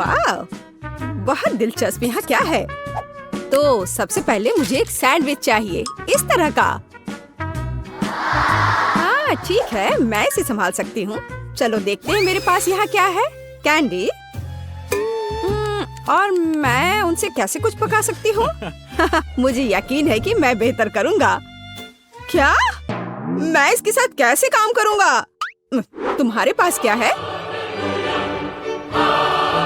वाह, बहुत दिलचस्प। यहाँ क्या है? तो सबसे पहले मुझे एक सैंडविच चाहिए, इस तरह का। हाँ ठीक है, मैं इसे संभाल सकती हूँ। चलो देखते हैं मेरे पास यहाँ क्या है। कैंडी। और मैं उनसे कैसे कुछ पका सकती हूँ? मुझे यकीन है कि मैं बेहतर करूँगा। क्या? मैं इसके साथ कैसे काम करूँगा? तुम्हारे पास क्या है?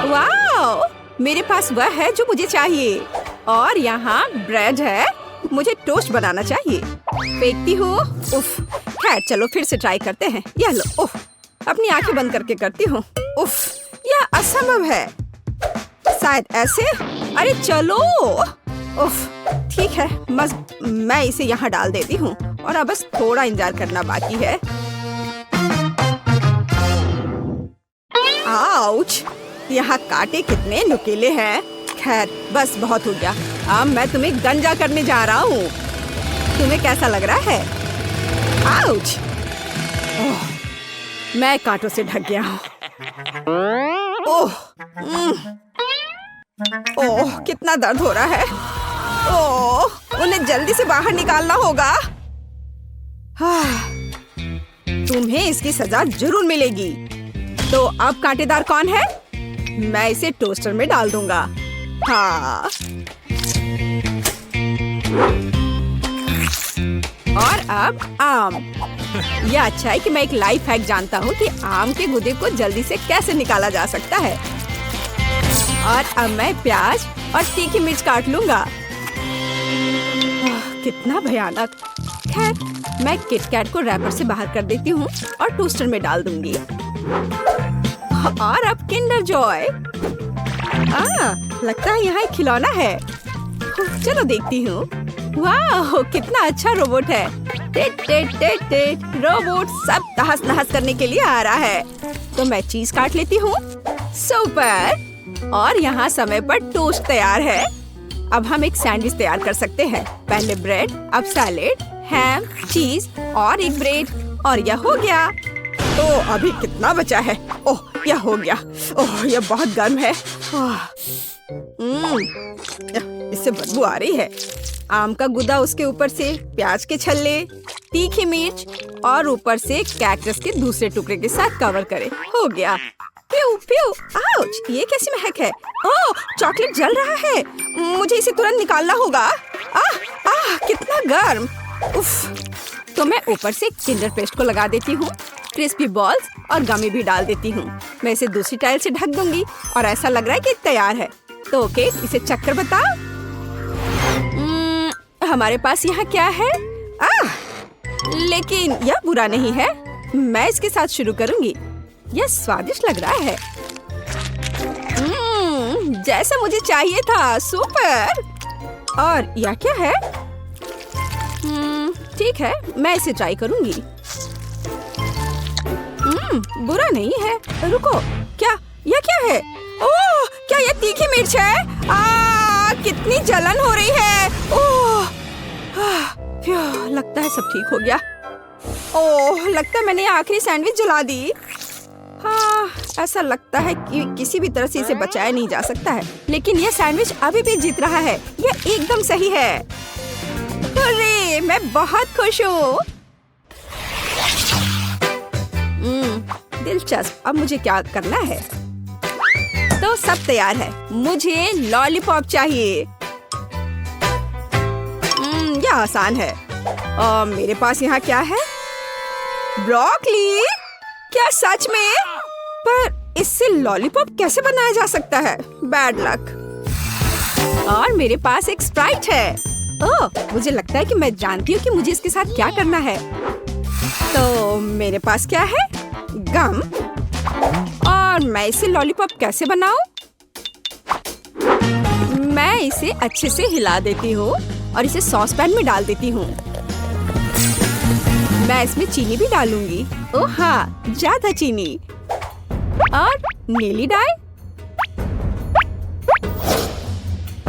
वाह, मेरे पास वह है जो मुझे चाहिए। और यहाँ ब्रेड है, मुझे टोस्ट बनाना चाहिए। फेंकती हूँ। उफ, खैर चलो फिर से ट्राई करते हैं। यह लो। उफ, अपनी आंखें बंद करके करती हूँ। उफ, यह असंभव है। शायद ऐसे। अरे चलो। उफ, ठीक है, बस मैं इसे यहाँ डाल देती हूँ और अब बस थोड़ा इंतजार करना बाकी है। आउच, यहाँ कांटे कितने नुकीले हैं। खैर बस बहुत हो गया। अब मैं तुम्हें गंजा करने जा रहा हूँ। तुम्हें कैसा लग रहा है? आउच, मैं कांटों से ढक गया हूँ। ओह, ओह, कितना दर्द हो रहा है। ओह, उन्हें जल्दी से बाहर निकालना होगा। तुम्हें इसकी सजा जरूर मिलेगी। तो अब कांटेदार कौन है? मैं इसे टोस्टर में डाल दूंगा। हाँ। और अब आम। यह अच्छा है कि मैं एक लाइफ हैक जानता हूँ कि आम के गूदे को जल्दी से कैसे निकाला जा सकता है। और अब मैं प्याज और तीखी मिर्च काट लूंगा। कितना भयानक। खैर, मैं किटकैट को रैपर से बाहर कर देती हूँ और टोस्टर में डाल दूंगी। और अब किंडर जॉय। लगता है यहाँ एक खिलौना है। चलो देखती हूँ। वाह, कितना अच्छा रोबोट है। टेट टेट टेट टेट। रोबोट सब तहस नहस करने के लिए आ रहा है। तो मैं चीज काट लेती हूँ। सुपर। और यहाँ समय पर टोस्ट तैयार है। अब हम एक सैंडविच तैयार कर सकते हैं। पहले ब्रेड, अब सैलेड, हैम, चीज और एक ब्रेड। और यह हो गया। तो अभी कितना बचा है? ओह, यह हो गया। ओह, यह बहुत गर्म है। इससे बदबू आ रही है। आम का गुदा, उसके ऊपर से प्याज के छल्ले, तीखी मिर्च और ऊपर से कैक्टस के दूसरे टुकड़े के साथ कवर करे। हो गया। प्यू प्यू। आउच, ये कैसी महक है? ओह, चॉकलेट जल रहा है। मुझे इसे तुरंत निकालना होगा। कितना गर्म। उफ। तो मैं ऊपर से किंडर पेस्ट को लगा देती हूँ। क्रिस्पी बॉल्स और गमी भी डाल देती हूँ। मैं इसे दूसरी टाइल से ढक दूंगी और ऐसा लग रहा है कि तैयार है। तो ओके, इसे चक्कर बताओ। हमारे पास यहाँ क्या है? लेकिन यह बुरा नहीं है। मैं इसके साथ शुरू करूंगी। यह स्वादिष्ट लग रहा है। जैसा मुझे चाहिए था। सुपर। और यह क्या है? ठीक है, मैं इसे ट्राई करूंगी। बुरा नहीं है। रुको, क्या? यह क्या है? ओह, क्या यह तीखी मिर्च है? कितनी जलन हो रही है। ओह, लगता है सब ठीक हो गया। ओह, लगता है मैंने आखिरी सैंडविच जला दी। हाँ, ऐसा लगता है कि किसी भी तरह से इसे बचाया नहीं जा सकता है। लेकिन यह सैंडविच अभी भी जीत रहा है। यह एकदम सही है। अरे, मैं बहुत खुश हूँ। दिलचस्प। अब मुझे क्या करना है? तो सब तैयार है। मुझे लॉलीपॉप चाहिए। यह आसान है। और मेरे पास यहाँ क्या है? ब्रोकली। क्या सच में? पर इससे लॉलीपॉप कैसे बनाया जा सकता है? Bad luck. और मेरे पास एक स्प्राइट है। ओह, मुझे लगता है कि मैं जानती हूँ कि मुझे इसके साथ क्या करना है। तो मेरे पास क्या है? गम। और मैं इसे लॉलीपॉप कैसे बनाऊं? मैं इसे अच्छे से हिला देती हूँ और इसे सॉस पैन में डाल देती हूँ। मैं इसमें चीनी भी डालूंगी। ओह हाँ, ज्यादा चीनी। और नीली डाई।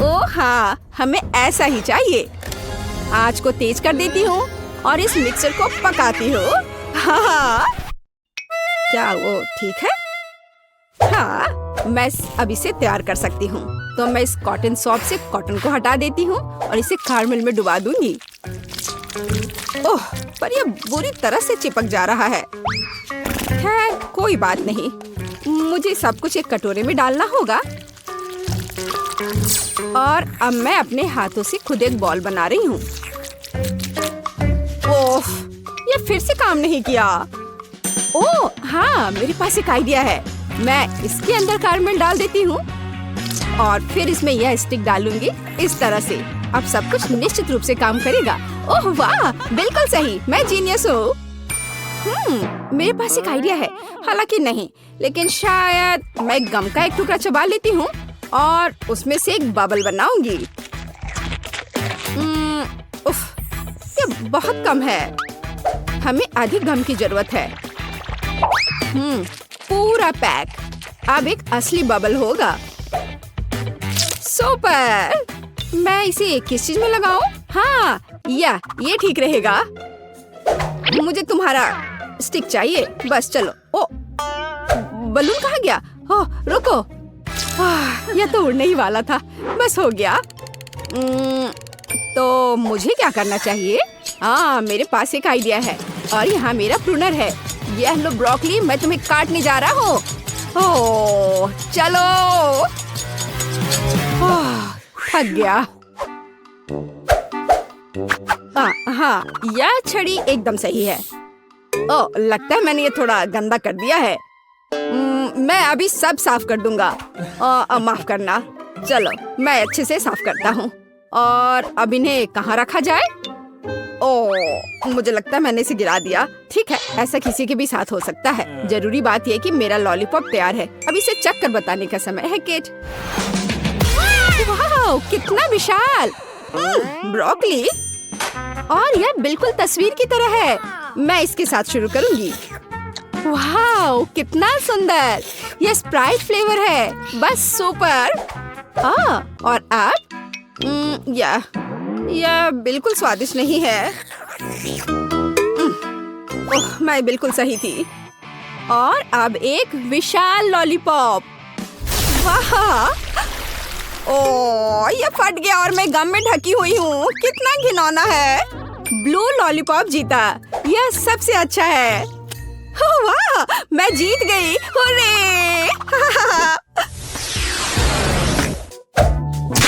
ओह हाँ, हमें ऐसा ही चाहिए। आंच को तेज कर देती हूँ और इस मिक्सर को पकाती हूँ। हाँ, क्या वो ठीक है? हाँ, मैं अब इसे तैयार कर सकती हूँ। तो मैं इस कॉटन सॉप से कॉटन को हटा देती हूँ और इसे कैरमेल में डुबा दूंगी। ओह, पर यह बुरी तरह से चिपक जा रहा है। खैर, कोई बात नहीं। मुझे सब कुछ एक कटोरे में डालना होगा। और अब मैं अपने हाथों से खुद एक बॉल बना रही हूँ। ओह, ये फिर से काम नहीं किया। ओह हाँ, मेरे पास एक आइडिया है। मैं इसके अंदर कैरमेल डाल देती हूँ और फिर इसमें यह स्टिक डालूंगी इस तरह से। अब सब कुछ निश्चित रूप से काम करेगा। ओह वाह, बिल्कुल सही, मैं जीनियस हूँ। मेरे पास एक आइडिया है, हालांकि नहीं, लेकिन शायद मैं गम का एक टुकड़ा चबा लेती हूँ और उसमें से एक बबल बनाऊंगी। उफ, ये बहुत कम है। हमें अधिक गम की जरूरत है। पूरा पैक। अब एक असली बबल होगा। सुपर! मैं इसे किस चीज में लगाऊं? हाँ, ये ठीक रहेगा। मुझे तुम्हारा स्टिक चाहिए। बस चलो। ओ, बलून कहाँ गया? ओह, रुको। यह तो उड़ने ही वाला था। बस हो गया। तो मुझे क्या करना चाहिए? हाँ, मेरे पास एक आइडिया है और यहाँ मेरा प्रूनर है। यह लो ब्रोकली, मैं तुम्हें काटने जा रहा हूँ। ओह, चलो। थक गया। हाँ, यह छड़ी एकदम सही है। ओह, लगता है मैंने ये थोड़ा गंदा कर दिया है। मैं अभी सब साफ कर दूंगा। माफ करना। चलो, मैं अच्छे से साफ करता हूँ। और अब इन्हें कहाँ रखा जाए? ओह, मुझे लगता है मैंने इसे गिरा दिया। ठीक है, ऐसा किसी के भी साथ हो सकता है। जरूरी बात यह कि मेरा लॉलीपॉप तैयार है। अब इसे चख कर बताने का समय है, केट। वाह, कितना विशाल ब्रोकली! और यह बिल्कुल तस्वीर की तरह है। मैं इसके साथ शुरू करूंगी। वाह, कितना सुंदर! यह स्प्राइट फ्लेवर है। बस सुपर। और अब यह बिल्कुल स्वादिष्ट नहीं है। ओह, मैं बिल्कुल सही थी। और अब एक विशाल लॉलीपॉप। वाह! ओह, ये फट गया और मैं गम में ढकी हुई हूँ। कितना घिनौना है। ब्लू लॉलीपॉप जीता। यह सबसे अच्छा है। वाह, मैं जीत गई। हुर्रे!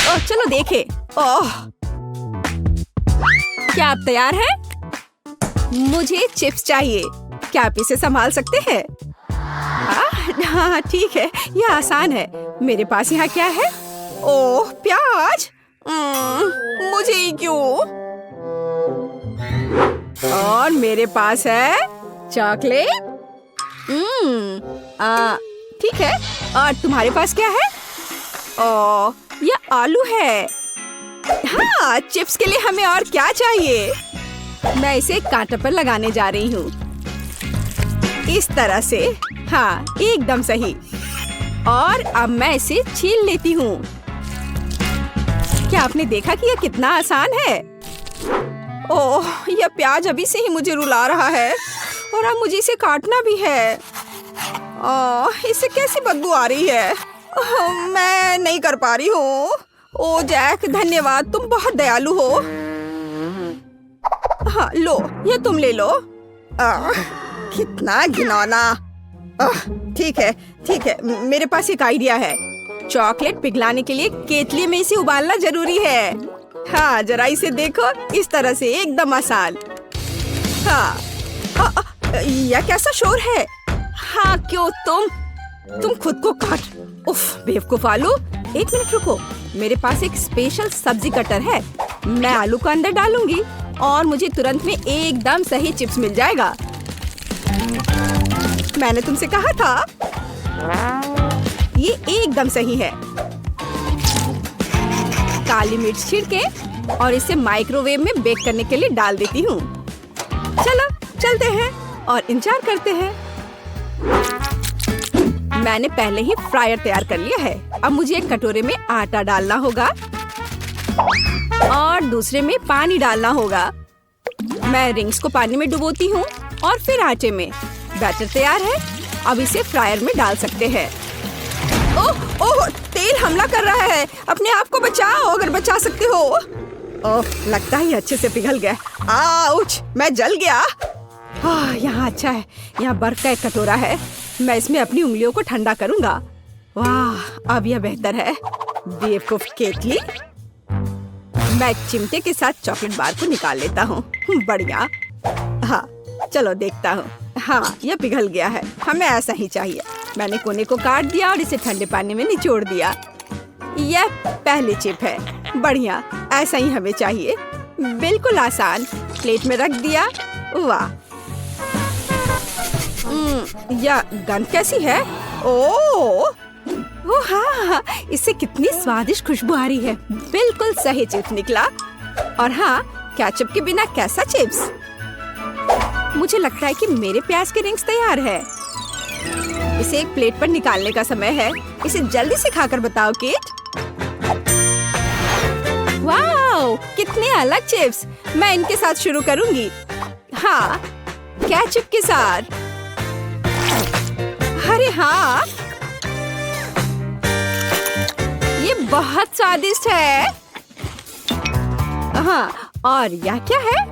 ओह, चलो देखे। ओह, क्या आप तैयार हैं? मुझे चिप्स चाहिए। क्या आप इसे संभाल सकते हैं? हाँ, ठीक है, यह आसान है। मेरे पास यहाँ क्या है? ओह, प्याज। मुझे ही क्यों? और मेरे पास है चॉकलेट। ठीक है। और तुम्हारे पास क्या है? ओह, यह आलू है। हाँ, चिप्स के लिए हमें और क्या चाहिए? मैं इसे कांटे पर लगाने जा रही हूँ। इस तरह से। हाँ, एकदम सही। और अब मैं इसे छील लेती हूँ। क्या आपने देखा कि यह कितना आसान है? ओह, यह प्याज अभी से ही मुझे रुला रहा है और अब मुझे इसे काटना भी है। ओह, इससे कैसी बदबू आ रही है। ओह, मैं नहीं कर पा रही हूँ। ओह जैक, धन्यवाद, तुम बहुत दयालु हो। हाँ, लो, ये तुम ले लो। कितना घिनौना। ठीक है, मेरे पास एक आइडिया है। चॉकलेट पिघलाने के लिए केतली में इसे उबालना जरूरी है। हाँ, जरा इसे देखो, इस तरह से एकदम आसान। हाँ, यह कैसा शोर है? हाँ, क्यों तुम खुद को काट। उफ, बेवकूफ आलू। एक मिनट रुको, मेरे पास एक स्पेशल सब्जी कटर है। मैं आलू को अंदर डालूंगी और मुझे तुरंत में एकदम सही चिप्स मिल जाएगा। मैंने तुमसे कहा था। ये एकदम सही है। काली मिर्च छिड़के और इसे माइक्रोवेव में बेक करने के लिए डाल देती हूँ। चलो चलते हैं और इंतजार करते हैं। मैंने पहले ही फ्रायर तैयार कर लिया है। अब मुझे एक कटोरे में आटा डालना होगा और दूसरे में पानी डालना होगा। मैं रिंग्स को पानी में डुबोती हूँ और फिर आटे में। बैटर तैयार है। अब इसे फ्रायर में डाल सकते हैं। ओह ओह, तेल हमला कर रहा है। अपने आप को बचाओ अगर बचा सकते हो। ओह, लगता है ये अच्छे से पिघल गया। आउच, मैं जल गया। यहाँ अच्छा है, यहाँ बर्फ का एक कटोरा है। मैं इसमें अपनी उंगलियों को ठंडा करूंगा। वाह, अब यह बेहतर है। बेवकूफ केतली। मैं एक चिमटे के साथ चॉकलेट बार को निकाल लेता हूँ। बढ़िया। हाँ, चलो देखता हूँ। हाँ, यह पिघल गया है। हमें ऐसा ही चाहिए। मैंने कोने को काट दिया और इसे ठंडे पानी में निचोड़ दिया। यह पहली चिप है। बढ़िया, ऐसा ही हमें चाहिए। बिल्कुल आसान। प्लेट में रख दिया। वाह, यह गंध कैसी है? ओह हाँ, इससे कितनी स्वादिष्ट खुशबू आ रही है। बिल्कुल सही चिप्स निकला। और हाँ, केचप के बिना कैसा चिप्स? मुझे लगता है कि मेरे प्याज के रिंग्स तैयार है। इसे एक प्लेट पर निकालने का समय है। इसे जल्दी से खाकर बताओ केट। वाह, कितने अलग चिप्स। मैं इनके साथ शुरू करूंगी। हाँ, केचप के साथ। अरे हाँ, ये बहुत स्वादिष्ट है। हाँ, और यह क्या है?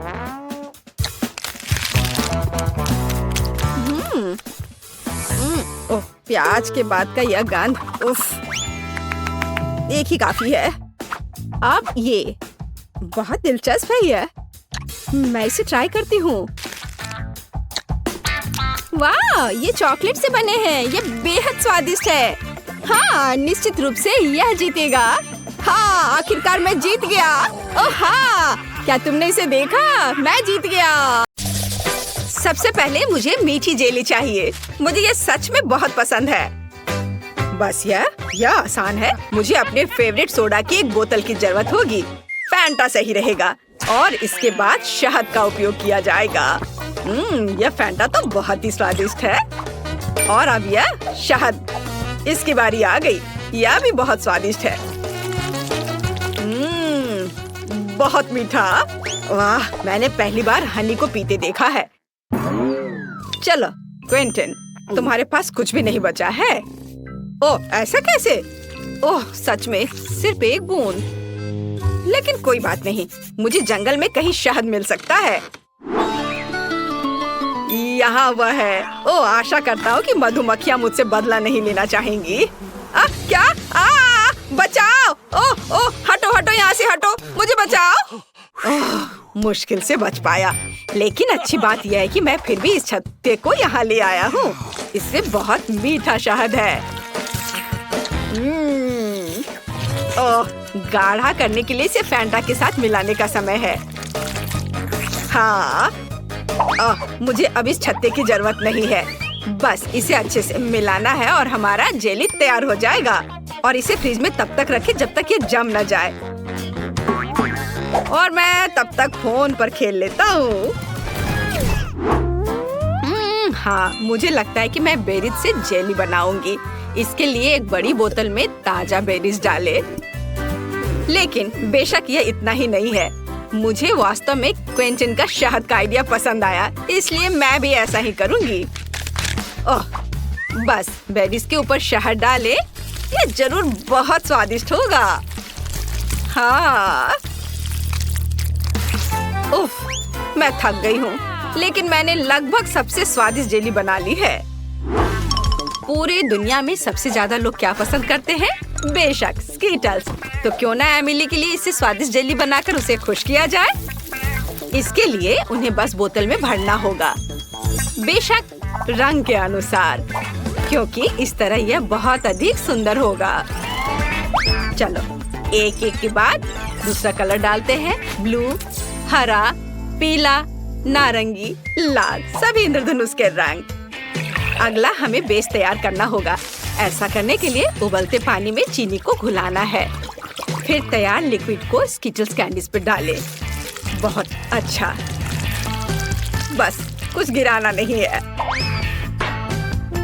ओह, प्याज के बाद का यह गंध। उफ, एक ही काफी है। अब ये बहुत दिलचस्प है। यह मैं इसे ट्राई करती हूँ। वाह, ये चॉकलेट से बने हैं। ये बेहद स्वादिष्ट है। हाँ, निश्चित रूप से यह जीतेगा। हाँ, आखिरकार मैं जीत गया। ओह हाँ, क्या तुमने इसे देखा? मैं जीत गया। सबसे पहले मुझे मीठी जेली चाहिए। मुझे ये सच में बहुत पसंद है। बस यह आसान है। मुझे अपने फेवरेट सोडा की एक बोतल की जरूरत होगी। फैंटा सही रहेगा। और इसके बाद शहद का उपयोग किया जाएगा। यह फैंटा तो बहुत ही स्वादिष्ट है। और अब यह शहद, इसकी बारी आ गई। यह भी बहुत स्वादिष्ट है। बहुत मीठा। वाह, मैंने पहली बार हनी को पीते देखा है। चलो क्विंटन, तुम्हारे पास कुछ भी नहीं बचा है। ओह, ऐसा कैसे? ओह, सच में सिर्फ एक बूंद। लेकिन कोई बात नहीं, मुझे जंगल में कहीं शहद मिल सकता है। यहाँ वह है। ओह, आशा करता हूँ कि मधुमक्खियाँ मुझसे बदला नहीं लेना चाहेंगी। क्या? बचाओ! ओह ओह, हटो हटो, यहाँ से हटो, मुझे बचाओ। मुश्किल से बच पाया। लेकिन अच्छी बात यह है कि मैं फिर भी इस छत्ते को यहाँ ले आया हूँ। इसमें बहुत मीठा शहद है। ओह, गाढ़ा करने के लिए इसे फैंटा के साथ मिलाने का समय है। हाँ, मुझे अब इस छत्ते की जरूरत नहीं है। बस इसे अच्छे से मिलाना है और हमारा जेली तैयार हो जाएगा। और इसे फ्रिज में तब तक रखें जब तक ये जम न जाए। और मैं तब तक फोन पर खेल लेता हूँ। हाँ, मुझे लगता है कि मैं बेरीज से जेली बनाऊंगी। इसके लिए एक बड़ी बोतल में ताजा बेरीज डाले। लेकिन बेशक यह इतना ही नहीं है। मुझे वास्तव में क्विंटन का शहद का आइडिया पसंद आया, इसलिए मैं भी ऐसा ही करूंगी। ओह, बस बेरीज के ऊपर शहद डाले। यह जरूर बहुत स्वादिष्ट होगा। हाँ, उफ, मैं थक गई हूँ। लेकिन मैंने लगभग सबसे स्वादिष्ट जेली बना ली है। पूरी दुनिया में सबसे ज्यादा लोग क्या पसंद करते हैं? बेशक स्कीटल्स। तो क्यों ना एमिली के लिए इससे स्वादिष्ट जेली बनाकर उसे खुश किया जाए। इसके लिए उन्हें बस बोतल में भरना होगा, बेशक रंग के अनुसार, क्योंकि इस तरह यह बहुत अधिक सुंदर होगा। चलो एक एक के बाद दूसरा कलर डालते हैं। ब्लू, हरा, पीला, नारंगी, लाल, सभी इंद्रधनुष के रंग। अगला हमें बेस तैयार करना होगा। ऐसा करने के लिए उबलते पानी में चीनी को घुलाना है। फिर तैयार लिक्विड को स्किटल्स कैंडीज पर डालें। बहुत अच्छा, बस कुछ गिराना नहीं है।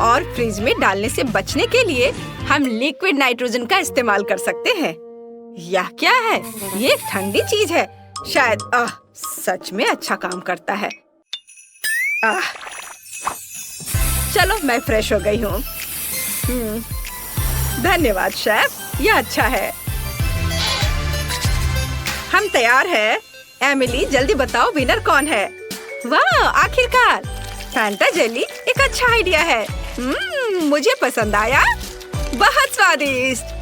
और फ्रिज में डालने से बचने के लिए हम लिक्विड नाइट्रोजन का इस्तेमाल कर सकते हैं। यह क्या है? ये एक ठंडी चीज है। शायद सच में अच्छा काम करता है। चलो मैं फ्रेश हो गई हूँ। धन्यवाद शेफ, यह अच्छा है। हम तैयार हैं। एमिली जल्दी बताओ विनर कौन है? वाह, आखिरकार फैंटा जेली एक अच्छा आइडिया है। मुझे पसंद आया, बहुत स्वादिष्ट।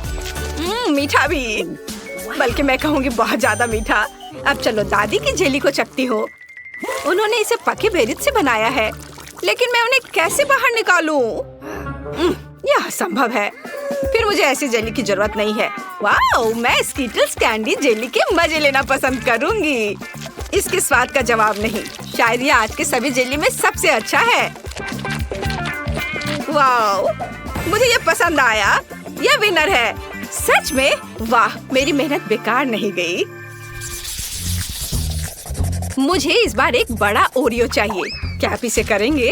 मीठा भी, बल्कि मैं कहूँगी बहुत ज्यादा मीठा। अब चलो दादी की जेली को चखती हो। उन्होंने इसे पके बेरीज से बनाया है, लेकिन मैं उन्हें कैसे बाहर निकालूं? यह असंभव है। फिर मुझे ऐसी जेली की जरूरत नहीं है। वाओ, मैं स्कीटल्स कैंडी जेली के मजे लेना पसंद करूंगी। इसके स्वाद का जवाब नहीं। शायद ये आज के सभी जेली में सबसे अच्छा है। वाओ, मुझे ये पसंद आया। यह विनर है। सच में? वाह, मेरी मेहनत बेकार नहीं गई। मुझे इस बार एक बड़ा ओरियो चाहिए। क्या आप इसे करेंगे?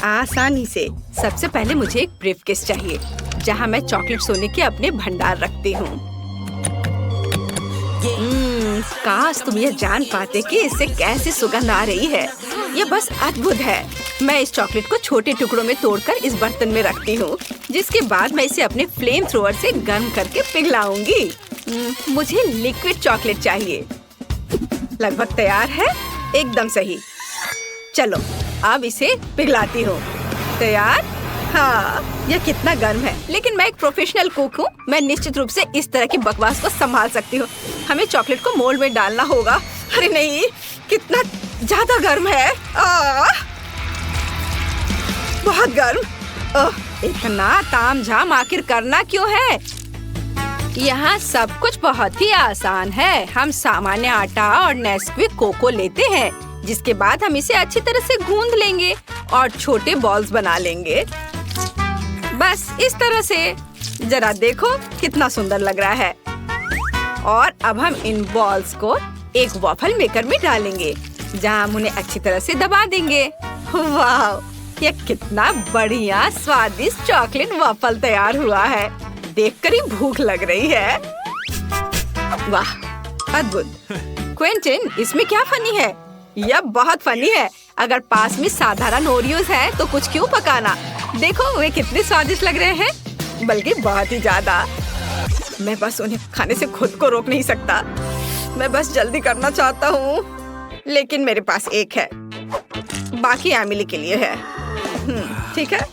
आसानी से। सबसे पहले मुझे एक ब्रीफकेस चाहिए, जहाँ मैं चॉकलेट सोने के अपने भंडार रखती हूँ। काश तुम यह जान पाते कि इससे कैसी सुगंध आ रही है। यह बस अद्भुत है। मैं इस चॉकलेट को छोटे टुकड़ों में तोड़कर इस बर्तन में रखती हूँ, जिसके बाद मैं इसे अपने फ्लेम थ्रोअर से गर्म करके पिघलाऊंगी। मुझे लिक्विड चॉकलेट चाहिए। लगभग तैयार है। एकदम सही। चलो अब इसे पिघलाती हूँ। तैयार? हाँ, यह कितना गर्म है। लेकिन मैं एक प्रोफेशनल कुक हूँ। मैं निश्चित रूप से इस तरह की बकवास को संभाल सकती हूँ। हमें चॉकलेट को मोल्ड में डालना होगा। अरे नहीं, कितना ज्यादा गर्म है। बहुत गर्म। इतना तामझाम आखिर करना क्यों है? यहाँ सब कुछ बहुत ही आसान है। हम सामान्य आटा और नेस्क्विक कोको लेते हैं, जिसके बाद हम इसे अच्छी तरह से गूंद लेंगे और छोटे बॉल्स बना लेंगे। बस इस तरह से। जरा देखो कितना सुंदर लग रहा है। और अब हम इन बॉल्स को एक वॉफल मेकर में डालेंगे, जहाँ हम उन्हें अच्छी तरह से दबा देंगे। वाह, यह कितना बढ़िया स्वादिष्ट चॉकलेट वॉफल तैयार हुआ है। देखकर ही भूख लग रही है। वाह, अद्भुत। क्विंटन, इसमें क्या फनी है? यह बहुत फनी है। अगर पास में साधारण ओरियोज है तो कुछ क्यों पकाना। देखो वे कितने स्वादिष्ट लग रहे हैं, बल्कि बहुत ही ज्यादा। मैं बस उन्हें खाने से खुद को रोक नहीं सकता। मैं बस जल्दी करना चाहता हूँ, लेकिन मेरे पास एक है। बाकी एमिली के लिए है। ठीक है।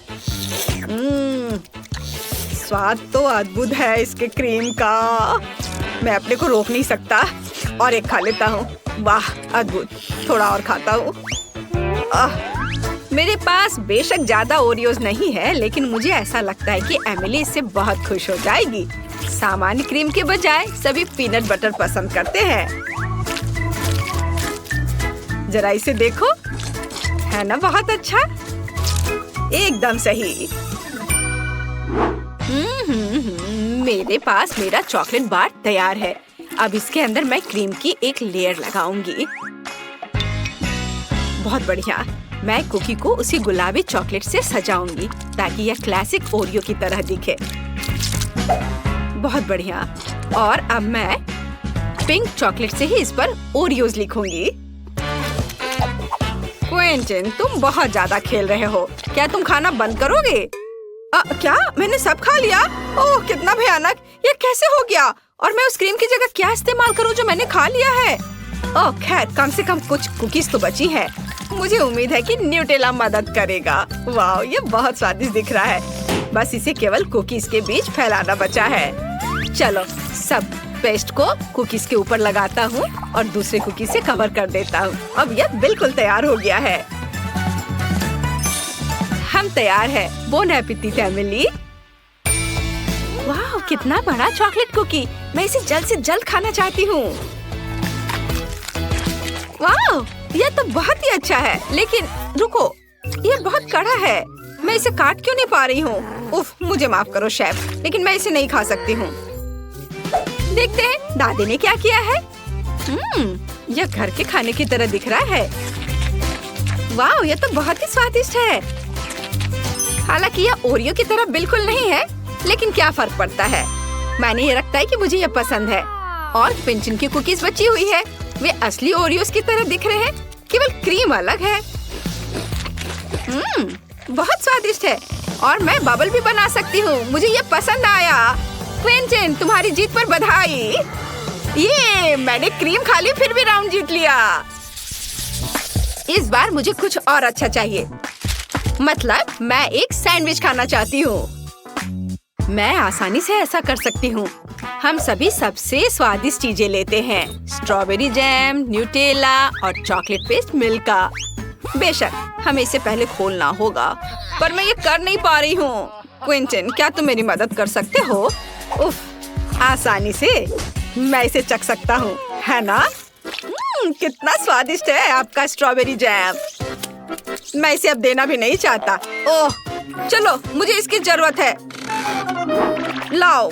स्वाद तो अद्भुत है इसके क्रीम का। मैं अपने को रोक नहीं सकता और एक खा लेता हूँ। वाह, अद्भुत। थोड़ा और खाता हूँ। मेरे पास बेशक ज्यादा ओरियोज नहीं है, लेकिन मुझे ऐसा लगता है कि एमिली इससे बहुत खुश हो जाएगी। सामान्य क्रीम के बजाय सभी पीनट बटर पसंद करते हैं। जरा इसे देखो, है ना बहुत अच्छा? एकदम सही। मेरे पास मेरा चॉकलेट बार तैयार है। अब इसके अंदर मैं क्रीम की एक लेयर लगाऊंगी। बहुत बढ़िया। मैं कुकी को उसी गुलाबी चॉकलेट से सजाऊंगी, ताकि यह क्लासिक ओरियो की तरह दिखे। बहुत बढ़िया। और अब मैं पिंक चॉकलेट से ही इस पर ओरियोज लिखूंगी। क्विंटन, तुम बहुत ज्यादा खेल रहे हो। क्या तुम खाना बंद करोगे? क्या मैंने सब खा लिया? ओह, कितना भयानक। ये कैसे हो गया? और मैं उस क्रीम की जगह क्या इस्तेमाल करूं जो मैंने खा लिया है? ओह खैर, कम से कम कुछ कुकीज तो बची हैं। मुझे उम्मीद है कि न्यूटेला मदद करेगा। वाह, ये बहुत स्वादिष्ट दिख रहा है। बस इसे केवल कुकीज के बीच फैलाना बचा है। चलो, सब पेस्ट को कुकीज के ऊपर लगाता हूँ और दूसरे कुकीज से कवर कर देता हूँ। अब यह बिल्कुल तैयार हो गया है। हम तैयार है। Bone appétit Emily. वाह, कितना बड़ा चॉकलेट कुकी। मैं इसे जल्द से जल्द खाना चाहती हूँ। वाह, यह तो बहुत ही अच्छा है। लेकिन रुको, यह बहुत कड़ा है। मैं इसे काट क्यों नहीं पा रही हूँ? उफ, मुझे माफ करो शेफ, लेकिन मैं इसे नहीं खा सकती हूँ। देखते हैं दादी ने क्या किया है। यह घर के खाने की तरह दिख रहा है। वाह, यह तो बहुत ही स्वादिष्ट है। हालांकि यह ओरियो की तरह बिल्कुल नहीं है, लेकिन क्या फर्क पड़ता है। मैंने ये रखता है कि मुझे यह पसंद है। और क्विंटन की कुकीज बची हुई है। वे असली ओरियोस की तरह दिख रहे हैं, केवल क्रीम अलग है। बहुत स्वादिष्ट है और मैं बबल भी बना सकती हूँ। मुझे ये पसंद आया। क्विंटन, तुम्हारी जीत पर बधाई। ये मैंने क्रीम खा ली फिर भी राउंड जीत लिया। इस बार मुझे कुछ और अच्छा चाहिए। मतलब मैं एक सैंडविच खाना चाहती हूँ। मैं आसानी से ऐसा कर सकती हूँ। हम सभी सबसे स्वादिष्ट चीजें लेते हैं। स्ट्रॉबेरी जैम, न्यूटेला और चॉकलेट पेस्ट मिल्का। बेशक हमें इसे पहले खोलना होगा, पर मैं ये कर नहीं पा रही हूँ। क्विंटन, क्या तुम मेरी मदद कर सकते हो? उफ, आसानी से मैं इसे चख सकता हूँ, है ना? कितना स्वादिष्ट है आपका स्ट्रॉबेरी जैम। मैं इसे अब देना भी नहीं चाहता। ओह, चलो मुझे इसकी जरूरत है। लाओ,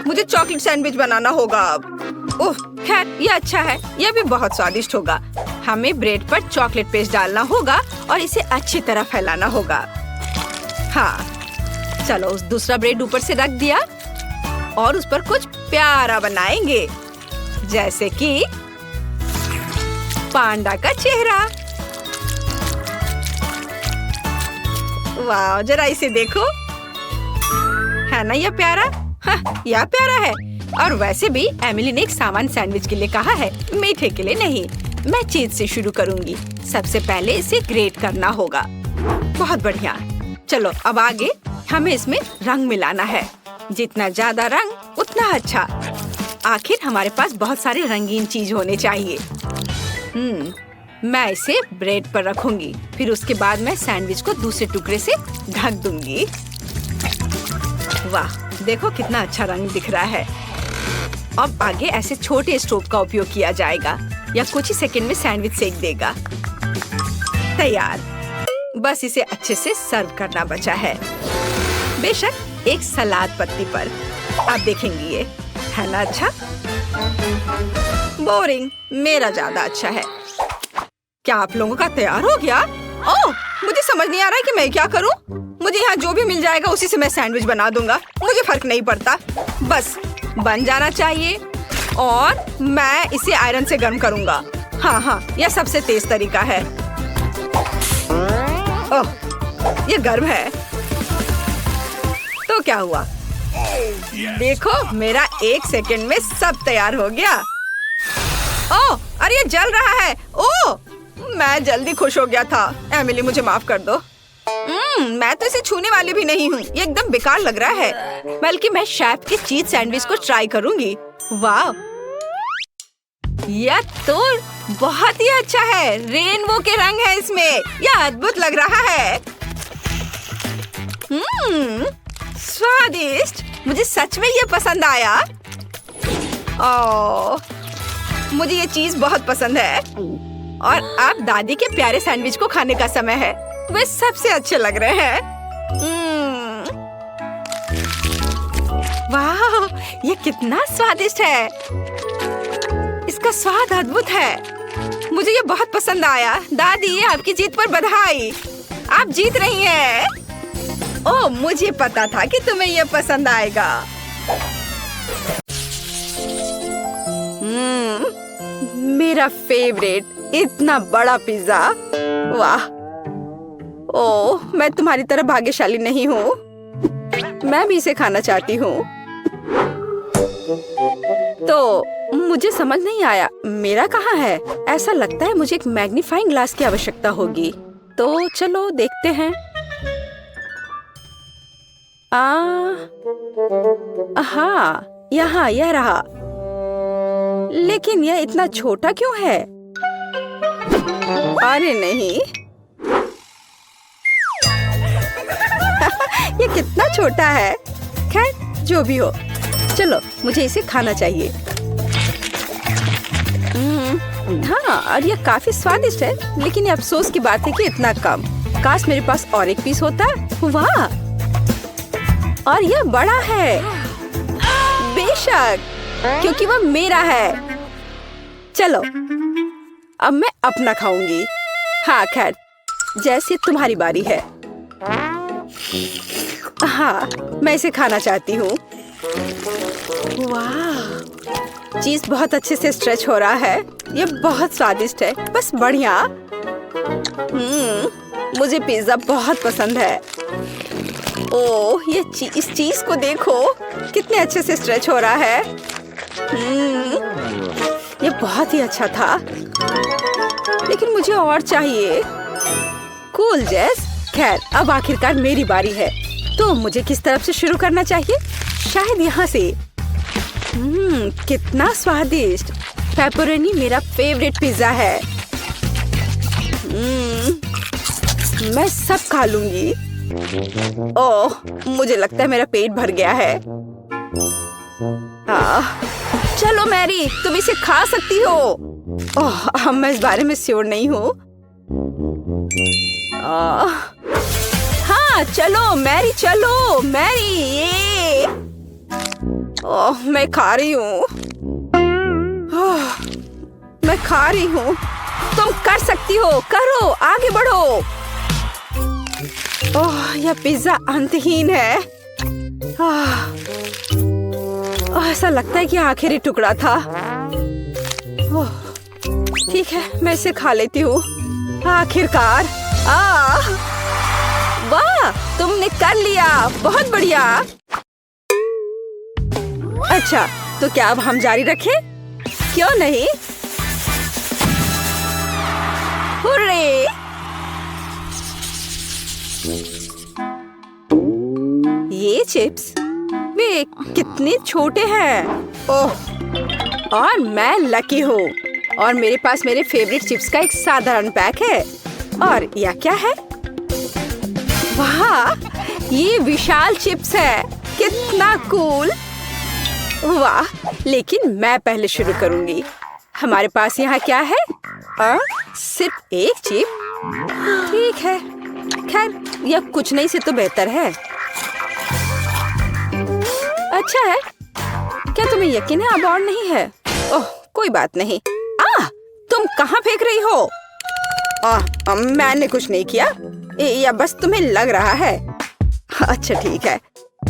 मुझे चॉकलेट सैंडविच बनाना होगा अब। ओह, खैर ये अच्छा है। यह भी बहुत स्वादिष्ट होगा। हमें ब्रेड पर चॉकलेट पेस्ट डालना होगा और इसे अच्छी तरह फैलाना होगा। हाँ, चलो उस दूसरा ब्रेड ऊपर से रख दिया और उस पर कुछ प्यारा बनाएंगे, जैसे कि पांडा का चेहरा। वाह, जरा इसे देखो, है ना यह प्यारा? हाँ, यह प्यारा है। और वैसे भी एमिली ने एक सामान सैंडविच के लिए कहा है, मीठे के लिए नहीं। मैं चीज से शुरू करूंगी। सबसे पहले इसे ग्रेट करना होगा। बहुत बढ़िया। चलो अब आगे हमें इसमें रंग मिलाना है। जितना ज्यादा रंग उतना अच्छा। आखिर हमारे पास बहुत सारे रंगीन चीज होने चाहिए। मैं इसे ब्रेड पर रखूंगी। फिर उसके बाद मैं सैंडविच को दूसरे टुकड़े से ढक दूंगी। वाह, देखो कितना अच्छा रंग दिख रहा है। अब आगे ऐसे छोटे स्टोव का उपयोग किया जाएगा। या कुछ ही सेकंड में सैंडविच सेक देगा। तैयार। बस इसे अच्छे से सर्व करना बचा है। बेशक एक सलाद पत्ती पर। आप देखेंगे ये, है ना अच्छा? बोरिंग, मेरा ज्यादा अच्छा है। क्या आप लोगों का तैयार हो गया? ओह, मुझे समझ नहीं आ रहा है कि मैं क्या करूं। मुझे यहाँ जो भी मिल जाएगा उसी से मैं सैंडविच बना दूंगा। मुझे फर्क नहीं पड़ता, बस बन जाना चाहिए। और मैं इसे आयरन से गर्म करूंगा। हाँ, यह सबसे तेज तरीका है। ओह, ये गर्म है। तो क्या हुआ? देखो, मेरा 1 सेकंड में सब तैयार हो गया। ओह, अरे ये जल रहा है। ओह, मैं जल्दी खुश हो गया था। एमिली, मुझे माफ कर दो। मैं तो इसे छूने वाली भी नहीं हूँ। ये एकदम बेकार लग रहा है। बल्कि मैं शेफ के चीज सैंडविच को ट्राई करूंगी। वाह, यह तो बहुत ही अच्छा है। रेनबो के रंग है इसमें। यह अद्भुत लग रहा है। स्वादिष्ट। मुझे सच में ये पसंद आया। ओह, मुझे ये चीज बहुत पसंद है। और अब दादी के प्यारे सैंडविच को खाने का समय है। वे सबसे अच्छे लग रहे हैं। वाह, ये कितना स्वादिष्ट है। इसका स्वाद अद्भुत है। मुझे ये बहुत पसंद आया। दादी, आपकी जीत पर बधाई। आप जीत रही हैं। ओह, मुझे पता था कि तुम्हें ये पसंद आएगा। मेरा फेवरेट, इतना बड़ा पिज्जा। वाह। ओह, मैं तुम्हारी तरह भाग्यशाली नहीं हूँ। मैं भी इसे खाना चाहती हूँ। तो मुझे समझ नहीं आया, मेरा कहाँ है? ऐसा लगता है मुझे एक मैग्नीफाइंग ग्लास की आवश्यकता होगी। तो चलो देखते हैं। हाँ, यहाँ यह रहा। लेकिन यह इतना छोटा क्यों है? अरे नहीं। ये कितना छोटा है। खैर, जो भी हो, चलो मुझे इसे खाना चाहिए। हाँ, और ये काफी स्वादिष्ट है। लेकिन ये अफसोस की बात है कि इतना कम। काश मेरे पास और एक पीस होता। वाह, और यह बड़ा है। बेशक, क्योंकि वह मेरा है। चलो, अब मैं अपना खाऊंगी। हाँ, खैर, जैसे तुम्हारी बारी है। हाँ, मैं इसे खाना चाहती हूँ। वाह, चीज बहुत अच्छे से स्ट्रेच हो रहा है। ये बहुत स्वादिष्ट है। बस बढ़िया। मुझे पिज्जा बहुत पसंद है। ओह, इस चीज को देखो, कितने अच्छे से स्ट्रेच हो रहा है। ये बहुत ही अच्छा था, लेकिन मुझे और चाहिए। कूल जेस। खैर, अब आखिरकार मेरी बारी है, तो मुझे किस तरफ से शुरू करना चाहिए? शायद यहाँ से। कितना स्वादिष्ट। पेपरोनी मेरा फेवरेट पिज्जा है। मैं सब खा लूंगी। ओह, मुझे लगता है मेरा पेट भर गया है। चलो मैरी, तुम इसे खा सकती हो। ओह, मैं इस बारे में श्योर नहीं हूँ। हाँ, चलो मैरी, चलो मैरी। ये ओह, मैं खा रही हूँ। मैं खा रही हूँ। तुम कर सकती हो, करो, आगे बढ़ो। ओह, यह पिज्जा अंतहीन है। ऐसा लगता है कि आखिरी टुकड़ा था। ओह, ठीक है, मैं इसे खा लेती हूँ। आखिरकार। वाह, तुमने कर लिया, बहुत बढ़िया। अच्छा, तो क्या अब हम जारी रखें? क्यों नहीं? हुर्रे! ये चिप्स वे कितने छोटे हैं। ओह, और मैं लकी हूँ, और मेरे पास मेरे फेवरेट चिप्स का एक साधारण पैक है। और यह क्या है? वाह, ये विशाल चिप्स है। कितना कूल। वाह, लेकिन मैं पहले शुरू करूंगी। हमारे पास यहाँ क्या है? सिर्फ एक चिप। ठीक है, खैर, यह कुछ नहीं से तो बेहतर है। अच्छा है। क्या तुम्हें यकीन है अब और नहीं है? ओह, कोई बात नहीं। तुम कहाँ फेंक रही हो? मैंने कुछ नहीं किया, या बस तुम्हें लग रहा है। अच्छा ठीक है,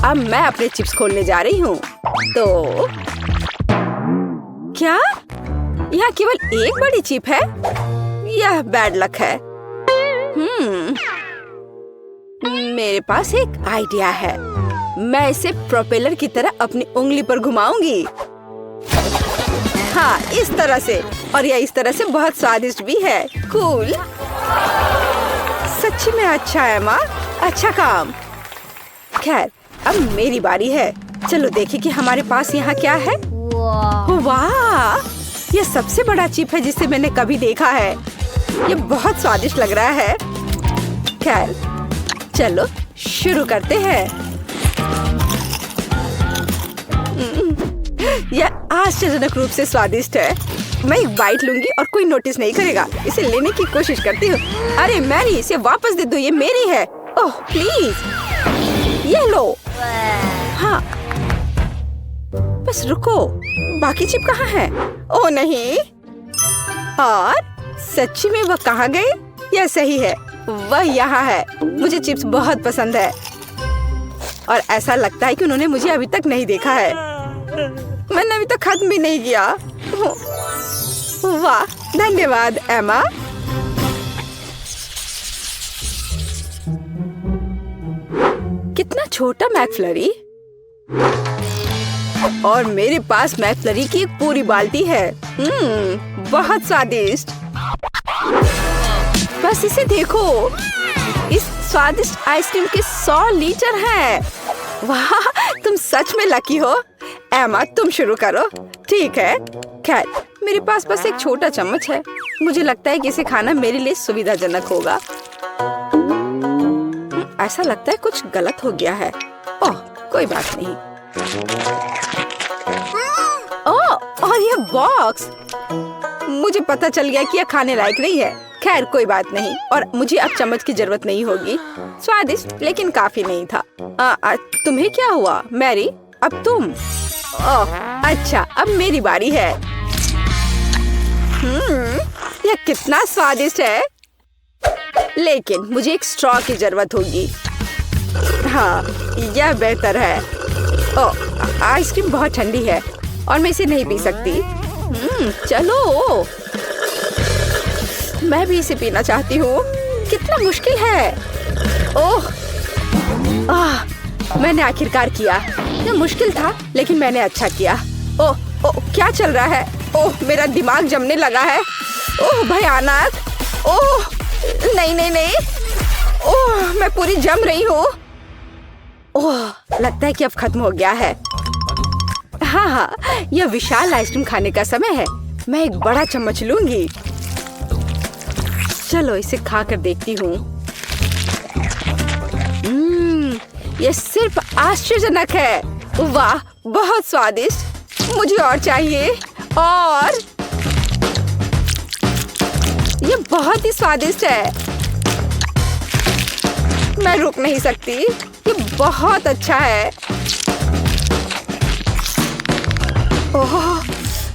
अब मैं अपने चिप्स खोलने जा रही हूँ। तो क्या यहाँ केवल एक बड़ी चिप है? यह बैड लक है। मेरे पास एक आइडिया है। मैं इसे प्रोपेलर की तरह अपनी उंगली पर घुमाऊंगी। हाँ, इस तरह से। और यह इस तरह से बहुत स्वादिष्ट भी है। कूल। सच्ची में अच्छा है माँ, अच्छा काम। खैर, अब मेरी बारी है। चलो देखें कि हमारे पास यहाँ क्या है। वाह, यह सबसे बड़ा चिप है जिसे मैंने कभी देखा है। यह बहुत स्वादिष्ट लग रहा है। खैर, चलो शुरू करते हैं। यह आश्चर्यजनक रूप से स्वादिष्ट है। मैं एक बाइट लूंगी और कोई नोटिस नहीं करेगा। इसे लेने की कोशिश करती हूँ। अरे मैरी, इसे वापस दे दो, ये मेरी है। ओह प्लीज, ये लो। हाँ, बस रुको, बाकी चिप कहाँ है? ओह नहीं। और सच्ची में वह कहाँ गई? यह सही है, वह यहाँ है। मुझे चिप्स बहुत पसंद है, और ऐसा लगता है कि उन्होंने मुझे अभी तक नहीं देखा है। मैंने अभी तक खत्म भी नहीं किया। वाह, धन्यवाद एमा। कितना छोटा मैकफ्लरी। और मेरे पास मैकफ्लरी की एक पूरी बाल्टी है। बहुत स्वादिष्ट। बस इसे देखो, इस स्वादिष्ट आइसक्रीम के 100 लीटर हैं। वाह, तुम सच में लकी हो। एमा, तुम शुरू करो। ठीक है। खैर, मेरे पास बस एक छोटा चम्मच है। मुझे लगता है कि इसे खाना मेरे लिए सुविधाजनक होगा। ऐसा लगता है कुछ गलत हो गया है। ओह, कोई बात नहीं। ओह, और ये बॉक्स, मुझे पता चल गया कि यह खाने लायक नहीं है। खैर, कोई बात नहीं, और मुझे अब चम्मच की जरूरत नहीं होगी। स्वादिष्ट लेकिन काफी नहीं था। तुम्हें क्या हुआ मैरी? अब तुम। ओह, अच्छा, अब मेरी बारी है। यह कितना स्वादिष्ट है, लेकिन मुझे एक स्ट्रॉ की जरूरत होगी। हाँ, यह बेहतर है। ओह, आइसक्रीम बहुत ठंडी है और मैं इसे नहीं पी सकती। चलो, मैं भी इसे पीना चाहती हूँ। कितना मुश्किल है। ओह, मैंने आखिरकार किया। ये मुश्किल था लेकिन मैंने अच्छा किया। ओह, क्या चल रहा है? ओह, मेरा दिमाग जमने लगा है। ओह भयानक। ओह नहीं नहीं नहीं। ओह, मैं पूरी जम रही हूँ। ओह, लगता है कि अब खत्म हो गया है। हाँ, यह विशाल आइसक्रीम खाने का समय है। मैं एक बड़ा चम्मच लूंगी। चलो इसे खाकर देखती हूँ। यह सिर्फ आश्चर्यजनक है। वाह, बहुत स्वादिष्ट। मुझे और चाहिए। और यह बहुत ही स्वादिष्ट है। मैं रुक नहीं सकती। ये बहुत अच्छा है। ओह,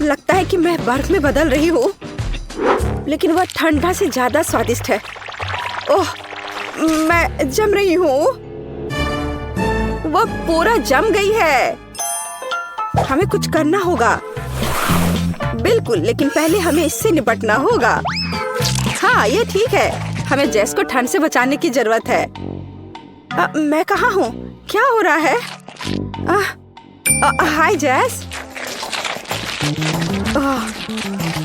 लगता है कि मैं बर्फ में बदल रही हूँ, लेकिन वह ठंडा से ज्यादा स्वादिष्ट है। ओह, मैं जम रही हूँ। वह पूरा जम गई है। हमें कुछ करना होगा। बिल्कुल, लेकिन पहले हमें इससे निपटना होगा। हाँ, ये ठीक है। हमें जेस को ठंड से बचाने की जरूरत है। मैं कहाँ हूँ? क्या हो रहा है? हाय जेस।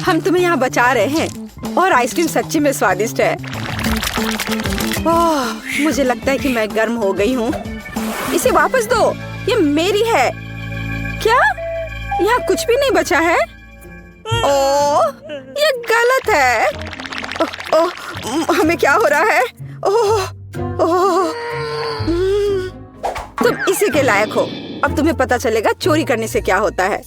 हम तुम्हें यहाँ बचा रहे हैं और आइसक्रीम सच्ची में स्वादिष्ट है। मुझे लगता है कि मैं गर्म हो गई हूँ। इसे वापस दो, ये मेरी है। क्या? यहाँ कुछ भी नहीं बचा है? ओह, ये गलत है। हमें क्या हो रहा है? तुम इसी के लायक हो। अब तुम्हें पता चलेगा चोरी करने से क्या होता है।